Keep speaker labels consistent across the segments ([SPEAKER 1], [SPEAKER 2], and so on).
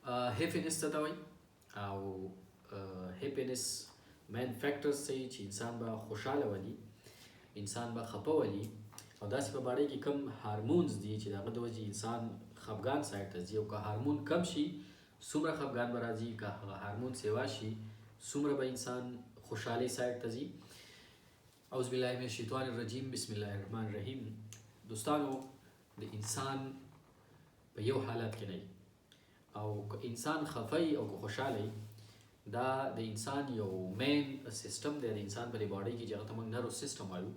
[SPEAKER 1] هیپینس څه ته وایي او هیپینس مین فیکټرز څه چې انسان به خوشحاله ولي، انسان به خفه ولي، او داسې په باړۍ کې کم هارمونز دي چې د هغه د وجې انسان خفګان سایډ ته ځي، او که هارمون کم شي څومره خفګان به راځي، که هغه هارمون سیوا شي څومره به انسان خوشحالۍ سایډ ته ځي. اعوذ بالله من الشیطان الرجیم، بسم الله الرحمن الرحیم. دوستانو، د انسان په یو حالت کې نه او که انسان خفه او که خوشحاله دا د انسان یو مین سیستم دی د انسان په باډي کې چې هغه ته موږ نرو سیستم وایو.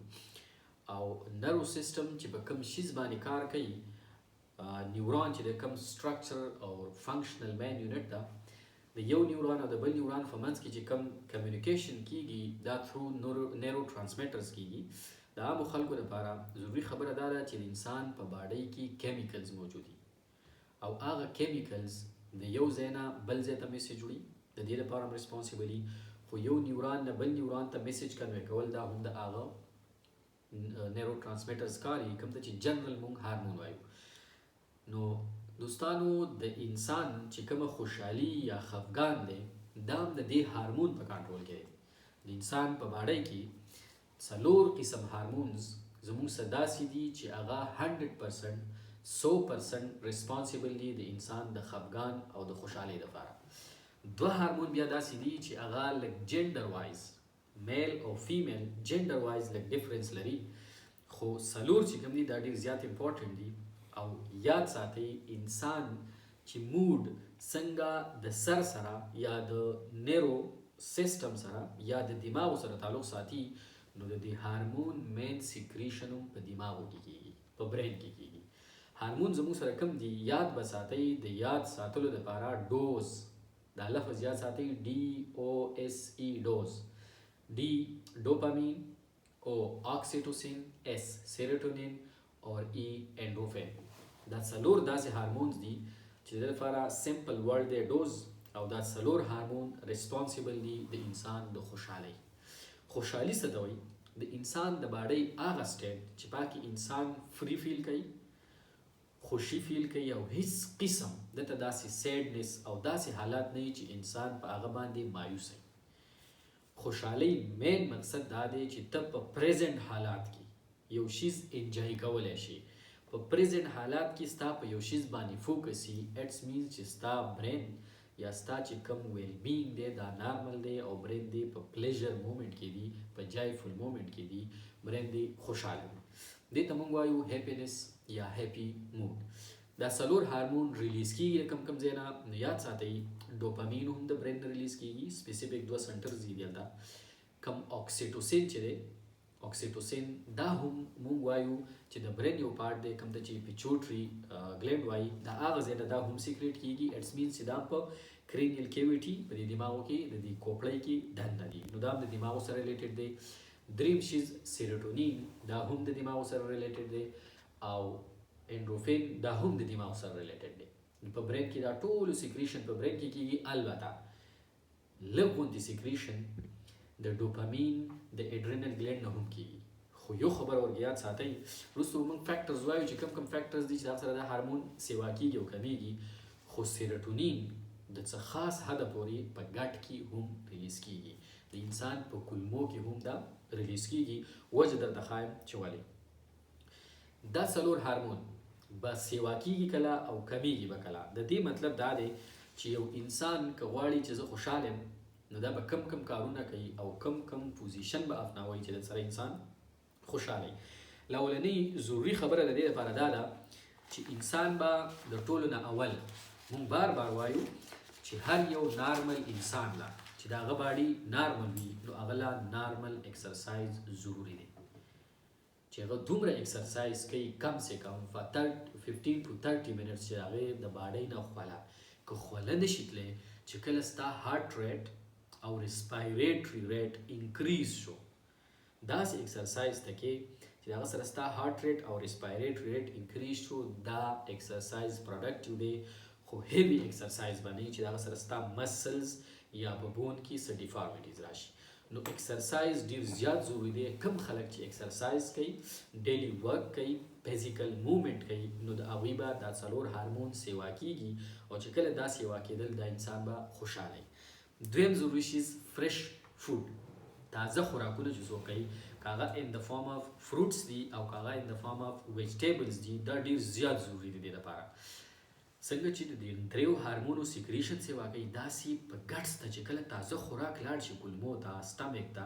[SPEAKER 1] او نرو سیستم چې په کوم شیز باندې کار کوي، نیورون چې د کوم سټرکچر او فنکشنل مین یونټ ده، د یو نیورون او د بل نیورون په منځ کې چې کوم کمیونیکیشن کیږي دا تھرو نیرو ترانسمیټرز کیږي. د عامو خلکو لپاره ضروري خبره دا ده چې د انسان په باډي کې کیمیکلز موجود دي او هغه کیمیکلز د یو ځای نه بل ځای ته میسج وړي، د دې لپاره هم ریسپانسیبل. خو یو نیورون نه بل نیورون ته میسج کنوی کول دا هم د هغه نیرو ترانسمیټرز کاري کوم ته چې جنرال مونږ هارمون وایو. نو دوستانو، د انسان چې کومه خوشحالي یا خفګان دی دا هم د دې هارمون په کنټرول کې دی. د انسان په باډۍ کې 4 قسم هارمونز زموږ څخه داسې دي چې هغه 100% ریسپانسیبل دي د انسان د خفګان او د خوشحالۍ لپاره. 2 هارمون بیا داسې دي چې هغه لږ جنډر وایز میل او فیمیل جنډر وایز لږ ډیفرنس لري، خو 4 چې کوم دي دا ډېر زیات امپورټنټ دي. او یاد ساتئ انسان چې موډ څنګه د سر سره یا د نیرو سیستم سره یا د دماغ سره تعلق ساتي، نو د دې هارمون مین سیکریشن په دماغو کې کیږي، په برین کې کیږي. هارمون زموږ سره کم دي یاد بساتئ، د یاد ساتلو لپاره ډوز، دا لفظ یاد ساتئ DOSE ډوز. D dopamine, O oxytocin, S serotonin और E endorphin. دا 4 داسې هارمونز دي چې د لپاره سمپل ورډ دی ډوز، او دا 4 هارمون ریسپانسیبل دي د انسان د خوشحالۍ. خوشحالي څه ته وایي؟ د انسان د باډۍ هغه سټیټ چې پاکي انسان فری فیل کوي، خوشي فیل کوي، او هیڅ قسم دته داسې سیډنس او داسې حالات نه وي چې انسان په هغه باندې مایوس وي. خوشحالۍ مین مقصد دا دی چې ته په پریزنٹ حالات کې یو شیز انجوای کولی شي. په پریزنٹ حالات کې ستا په یو شیز باندې فوکس وي، اټس مینز چې ستا برین یا ستا چې کوم ویل بینګ دی دا نارمل دی، او برین دی په پلیژر مومنټ کې دی، په جایفل مومنټ کې دی، برین دی خوشحاله دی. دې ته موږ وایو هیپینس یا هیپی موډ. دا 4 هارمون ریلیز کیږي کم کم ځای نه. نو یاد ساتئ ډوپامین هم د برین ریلیز کیږي، سپیسیفیک 2 سنټرز دي دلته. کم اکسیټوسین چې دی، اکسیټوسین دا هم موږ وایو چې د برین یو پارټ دی کوم ته چې پیچوټري ګلینډ وایي، دا هغه ځای نه دا هم سیکریټ کیږي. اټس مینز چې دا په کرینیل کیویټي په دې دماغو کې د دې کوپړۍ کې دننه دي، نو دا هم د دماغو سره ریلیټډ دی. دریم شیز سیروټونین دا هم د دماغو سره ریلیټډ دی، او انډروفین دا هم د دماغ سره ریلیټډ دی. په برین کې دا ټول سیکریشن په برین کې کیږي، البته لږ غوندې سیکریشن د ډوپامین د اډرینل ګلینډ نه هم کیږي. خو یو خبر ورګه یاد ساتئ، وروسته موږ فیکټرز وایو چې کوم فیکټرز دي چې دا سره د هارمون سیوا کیږي او کمیږي. خو سیروټونین د څه خاص حده پورې په ګټ کې هم ریلیز کیږي، د انسان په کولمو کې هم دا ریلیز کیږي. وجه درته ښایم چې ولې. دا 4 هارمون به سیوا کیږي کله او کمیږي به کله. د دې مطلب دا دی چې یو انسان که غواړي چې زه خوشحال یم، نو دا به کم کارونه کوي او کم پوزیشن به افناوي چې د سره انسان خوشحاله. لولنی ضروری خبره د دې لپاره دا ده چې انسان به د ټولو نه اول مونږ بار وایو چې هر یو نارمل انسان لا چې د هغه باډي نارمل وي، نو هغه لا نارمل ایکسرسایز ضروری دی. چې هغه دومره ایکسرسایز کوي کم سے کم 15 to 30 منټس چې هغه د باډۍ نه خوله که خوله نشي تللی، چې کله ستا هارت ریټ او ریسپایریټري ریټ انکریز شو، داسې ایکسرسایز ته کې چې هغه سره ستا هارت ریټ او ریسپایریټري ریټ انکریز شو، دا ایکسرسایز پروډکټیو دی. خو هیوی ایکسرسایز باندې چې هغه سره ستا مسلز یا په بون کې څه ډیفارمیټیز راشي. نو اکسرسایز ډیر زیات ضروری دی. کم خلک چې اکسرسایز کوي، ډیلی ورک کوي، فزیکل موومنت کوي، نو د هغوی به دا څلور هارمون سیوا کیږي، او چې کله دا سیوا کیدل دا انسان به خوشحاله. دویم ضروری شیز فرش فود، تازه خوراکونه چې څوک کوي، کاغه ان د فارم اف فروټس دي او کاغه ان د فارم اف ویجیټیبلز دي، دا ډیر زیات ضروری دي لپاره. څنګه چې د دریو هارمونو سیکریشن سیوا کوي، داسې په ګټس ته چې کله تازه خوراک لاړ شي کولمو ته، سټمک ته،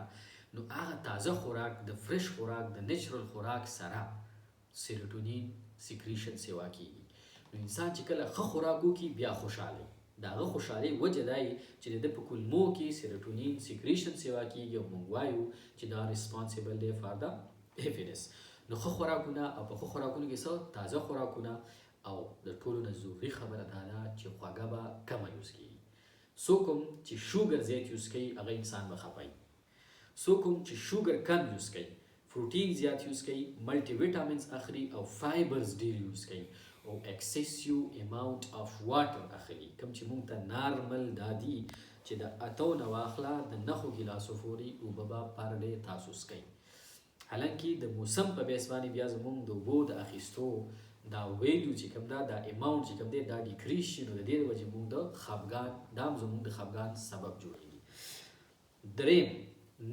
[SPEAKER 1] نو هغه تازه خوراک، د فرش خوراک، د نیچرل خوراک سره سیروټونین سیکریشن سیوا کیږي. نو انسان چې کله ښه خوراک وکړي بیا خوشحاله. د هغه خوشحالۍ وجه دا چې د په کولمو کې سیروټونین سیکریشن سیوا کیږي، او موږ وایو چې دا ریسپانسیبل دی فار د هیپینس. نو ښه خوراکونه، او په ښه خوراکونو کې څه تازه خوراکونه، او د ټولو نه ضروري خبره دا ده چې خواږه به کمه یوز کیږي. څوک هم چې شوګر زیات یوز کوي هغه انسان به خفه وي. څوک هم چې شوګر کم یوز کوي، پروټین زیات یوز کوي، ملټي ویټامینز اخلي، او فایبرز ډیر یوز کوي، او اکسیسیو اماونت اف واټر اخلي. کوم چې موږ ته نارمل دا دي چې د 8 نه واخله د 9 ګیلاسو پورې اوبه به پر ډې تاسو کوي. حالانکه د موسم په بیس باندې بیا زموږ د اوبو د اخیستو دا ویلیو چې کوم دا اماونت چې کوم دی دا ډیکریز شي، نو د دې د وجې موږ د خفګان، دا هم زموږ د خفګان سبب جوړېږي. دریم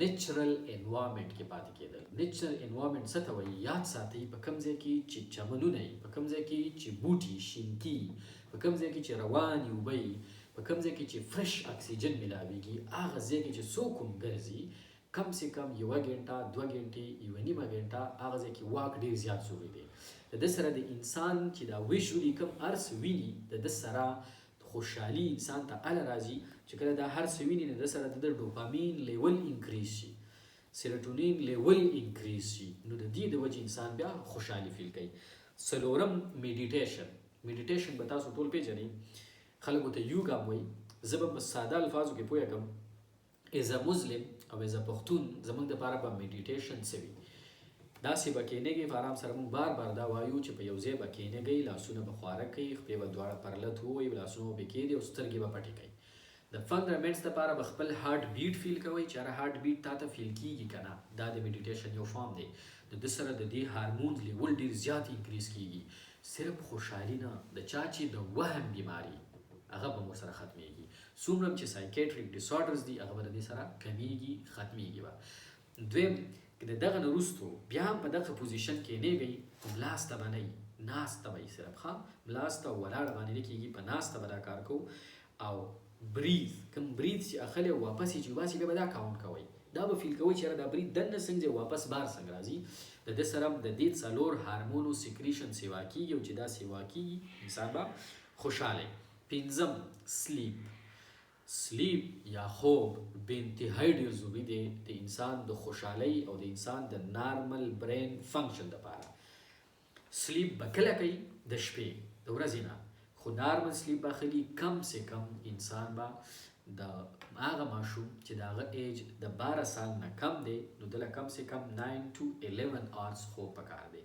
[SPEAKER 1] نیچرل انوایرمنټ کې پاتې کېدل. نیچرل انوایرمنټ څه ته وایي؟ یاد ساتئ په کوم ځای کې چې چمنونه وي، په کوم ځای کې چې بوټي شینکي، په کوم ځای کې چې روانې اوبه وي، په کوم ځای کې چې فرش اکسیجن ملاویږي، هغه ځای کې چې څوک هم ګرځي، کم سے کم 1 غنټه، 2 غنټې، 1.5 غنټه هغه ځای کې واک ډېر زیات ضروري دی. د ده سره د انسان چې دا ویژولي کوم هر څه ویني، د ده سره خوشحالي انسان ته هله راځي چې کله دا هر څه ویني، نو د سره د ډوپامین لیول انکریز شي، سیروټونین لیول انکریز شي، نو د دې د وجې انسان بیا خوشحالي فیل کوي. څلورم میډیټیشن. میډیټیشن به تاسو ټول پیژنئ، خلکو ته یوګا وایي. زه به په ساده الفاظو کې پوه کړم. ایز ا مسلم او ایز ا پښتون زموږ دپاره به میډیټیشن څه وي؟ داسې به کښېنږئ په آرام سره. موږ بار بار دا وایو چې په یو ځای به کښېنږئ، لاسونه به خواره کوئ، خپې به دواړه پر لت ووهئ، لاسونه به کښېږدئ او سترګې به پټې کوئ. د فندامنټس دپاره به خپل هارټ بیټ فیل کوئ چې هر هارټ بیټ تا ته فیل کیږي که نه. دا د میډیټیشن یو فارم دی. د ده سره د دې هارمونز لیول ډېر زیات انکریز کیږي. صرف خوشحالي نه، د چا چې د وهم بیماري هغه به مو سره ختمیږي. څومره چې سایکیټریک ډیسارډرز دي هغه به د دې سره کمیږي، ختمیږي به. دویم د دغه نه وروستو بیا هم په دغه پوزیشن کې کښېنېږئ، ملاسته به نه وي، ناسته به وي صرف. ښه ملاسته او ولاړه باندې نه کېږي، په ناسته به دا کار کوو. او بریث، کوم بریث چې اخلي او واپس یې چې وباسي بیا به دا کاونټ کوئ. دا به فیل کوئ چې یاره دا بریث دننه څنګه ځي، واپس بار څنګه راځي. د دې سره د دې 4 هارمونو سیکریشن سیوا کېږي، او چې دا سیوا کېږي انسان به خوشحاله. پنځم سلیپ. سلیپ یا خوب به انتهایی ډېر ضروري دی د انسان د خوشحالۍ او د انسان د نارمل برین فنکشن دپاره. سلیپ به کله کوي؟ د شپې، د ورځې نه. خو نارمل سلیپ به اخلي کم سے کم انسان به د هغه ماشوم چې د هغه ایج د 12 سال نه کم دی، نو دله کم سے کم 9 to 11 hours خوب پکار دی.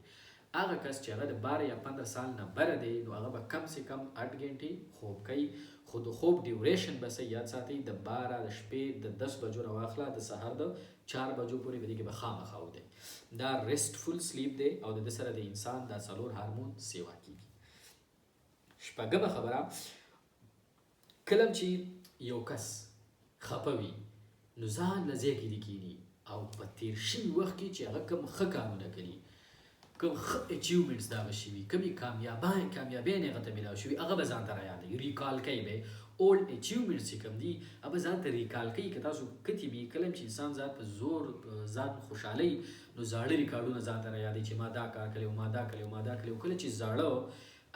[SPEAKER 1] هغه کس چې هغه د 12 یا 15 سال نه بره دی، نو هغه به کم سے کم 8 غنټې خوب کوي. خو د خوب ډیوریشن به یاد ساتئ، د 12 د شپې د 10 بجو نه واخله د سهار د 4 بجو پورې په دې کې به خامخا ودی. دا ریسټفول سلیپ دی، او د سره د انسان دا 4 هارمون سیوا کیږي. شپږمه خبره، کله چې یو کس خفه وي نو ځان له ځای کې کښېني، او په تیر شوي وخت کې چې هغه کوم ښه کارونه کوي، کوم ښه اچیومنټس د هغه شوي، کومې کامیابیانې هغه ته میلاو شوي، هغه به ځان ته رایادوي، ریکال کوي به. اولډ اچیومنټس چې کوم دي هغه به ځان ته ریکال کوي. که تاسو کتي وي، کله چې انسان ځان په زور ځان خوشحالوي، نو زاړه ریکارډونه ځان ته رایادوي چې ما دا کار کړی و، ما دا کړی و، ما دا کړی و. کله چې زاړه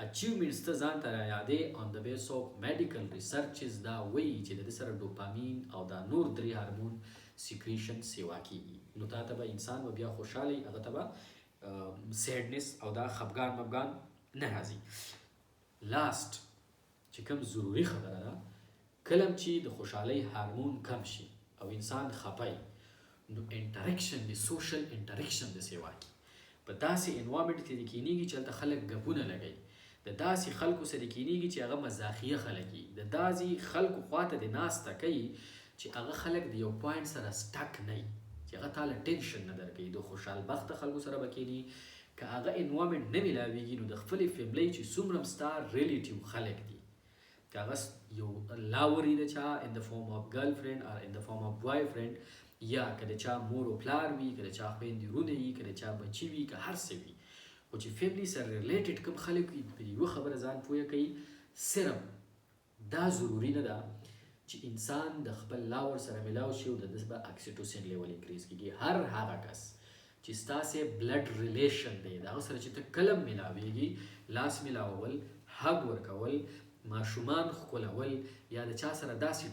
[SPEAKER 1] اچیومنټس ته ځان ته رایادې، آن د بیس آف میډیکل ریسرچز دا وایي چې د دې سره ډوپامین او دا نور 3 هارمون سیکریشن سیوا کیږي. نو تا ته به انسان به بیا خوشحاله وي، هغه ته به سیډنس او دا خفګان مفګان نه راځي. لاست چې کوم ضروري خبره ده، کله چې د خوشحالۍ هارمون کم شي او انسان خفه نو انټریکشن د سوشل انټریکشن د سیوا کی په داسې انوایرمنټ کې کېنیږي چې هلته خلک ګپونه لګوي، د داسې خلکو سره کېنیږي چې هغه مزاحیه خلک وي، د داسې خلکو خواته د ناسته کوي چې هغه خلک د یو پوینټ سره سټک نه وي چې هغه تاله ټینشن نه درکوي. د خوشحال بخته خلکو سره به کینی که هغه انوایرمنټ نه میلاویږي نو د خپلې فیملی چې څومره هم ستا ریلیټیو خلک دي که هغه یو لاوري د چا ان د فارم اف ګرل فرینډ او ان د فارم اف بوای فرینډ یا که د چا مور او پلار وي که د چا خویندې وروڼه وي که د چا بچي وي که هر څه وي خو چې فیملی سره ریلیټډ کوم خلک وي په یوه خبره ځان پوه کوي صرف دا ضروري نه ده چې انسان د خپل لاور سره میلاو شي او د ده به اکسیټوسین لیول انکریز کېږي. هر هغه کس چې ستاسې بلډ ریلیشن دی د هغه سره چې ته کله میلاویږي لاس میلاول حق ورکول ماشومان ښکلول یا د چا سره داسې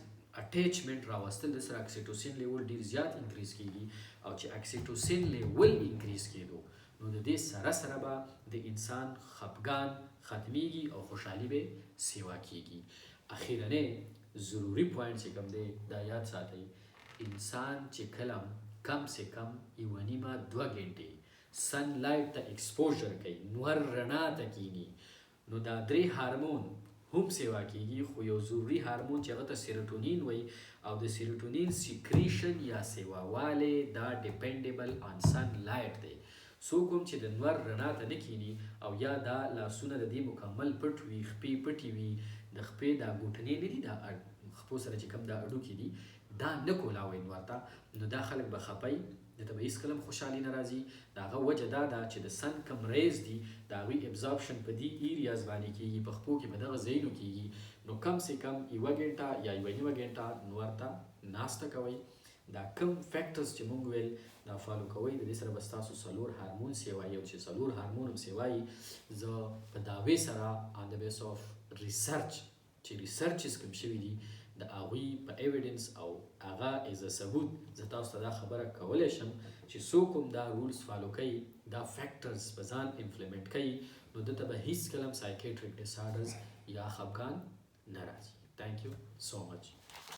[SPEAKER 1] اټیچمنټ راوستل د سره اکسیټوسین لیول ډیر زیات انکریز کېږي او چې اکسیټوسین لیول انکریز کېدو نو د دې سره سره به د انسان خفګان ختمیږي او خوشحالي به سیوا کېږي. اخیرنی ضروری پوینټ چې کوم دی دا یاد ساتئ انسان چې کله کم سے کم یوه نیمه 2 غنټې سن لایټ ته ایکسپوژر کوي نور رڼا ته کینی نو دا 3 هارمون هم سیوا کېږي خو یو ضروري هارمون چې هغه ته سیروټونین وایي او د سیروټونین سیکریشن یا سیواوالی دا ډیپینډیبل آن سن لایټ دی. څوک هم چې د نور رڼا ته نه کینی او یا دا لاسونه د دې مکمل پټ وي خپې پټې وي د خپې دا ګوټنې نه دي دا خپو سره چې کوم دا اډوکې دي دا نه کولاوی نور ته نو دا خلک به خپئ دته به هېڅکله هم خوشحالي نه راځي. د هغه وجه دا ده چې د سن کم ریز دي د هغوی ابزابشن په دې ایریاز باندې کېږي په خپو کې په دغه ځایونو کېږي نو کم سے کم 1 غنټه یا 1 نیمه غنټه نور ته ناسته کوئ. دا کم فیکټرز چې مونږ ویل دا فالو کوئ د دې سره به ستاسو 4 هارمون سیوایي او چې 4 هارمون هم سیوایي زه په دعوې سره آن د بیس آف ریسرچ چې ریسرچز کوم شوي دي د هغوی په ایویډنس او هغه ایز ا ثبوت زه تاسو ته دا خبره کولی شم چې څوک هم دا رولز فالو کوي دا فیکټرز په ځان امپلیمنټ کوي نو دته به هیڅکله هم سایکیټریک ډسارډرز یا خفګان نه راځي. تھینک یو سو مچ.